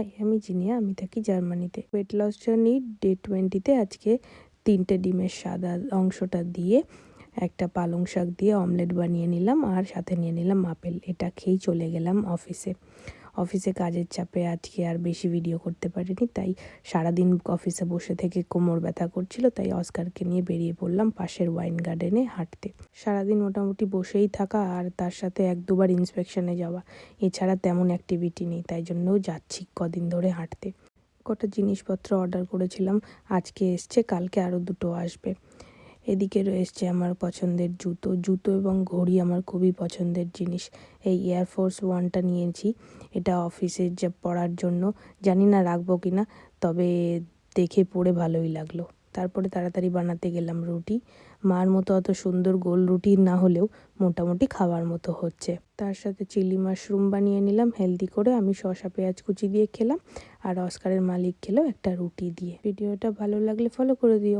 High, আমি জিনিয়া, আমি থাকি জার্মানিতে। ওয়েট লস জার্নি ডে 20-তে আজকে 3টে ডিমের সাদা অংশটা দিয়ে একটা পালং শাক দিয়ে অমলেট বানিয়ে নিলাম, আর সাথে নিয়ে নিলাম আপেল। এটা খেয়েই চলে গেলাম অফিসে কাজের চাপে আজকে আর বেশি ভিডিও করতে পারিনি, তাই সারাদিন অফিসে বসে থেকে কোমর ব্যথা করছিল, তাই অস্কারকে নিয়ে বেরিয়ে পড়লাম পাশের ওয়াইন গার্ডেনে হাঁটতে। সারাদিন মোটামুটি বসেই থাকা আর তার সাথে 1-2বার ইন্সপেকশনে যাওয়া, এছাড়া তেমন অ্যাক্টিভিটি নেই, তাই জন্যও যাচ্ছি কদিন ধরে হাঁটতে। কটা জিনিসপত্র অর্ডার করেছিলাম, আজকে এসছে, কালকে আরও 2টো আসবে। এদিকে রয়েছে আমার পছন্দের জুতো এবং ঘড়ি আমার খুবই পছন্দের জিনিস। এই এয়ারফোর্স 1টা নিয়েছি, এটা অফিসে যা পরার জন্য, জানি না রাখবো কিনা, তবে দেখে পরে ভালোই লাগলো। তারপরে তাড়াতাড়ি বানাতে গেলাম রুটি। মার মতো অত সুন্দর গোল রুটি না হলেও মোটামুটি খাওয়ার মতো হচ্ছে। তার সাথে চিলি মাশরুম বানিয়ে নিলাম হেলদি করে, আমি শসা পেঁয়াজ কুচি দিয়ে খেলাম, আর অস্কারের মালিক খেলো একটা রুটি দিয়ে। ভিডিওটা ভালো লাগলে ফলো করে দিও।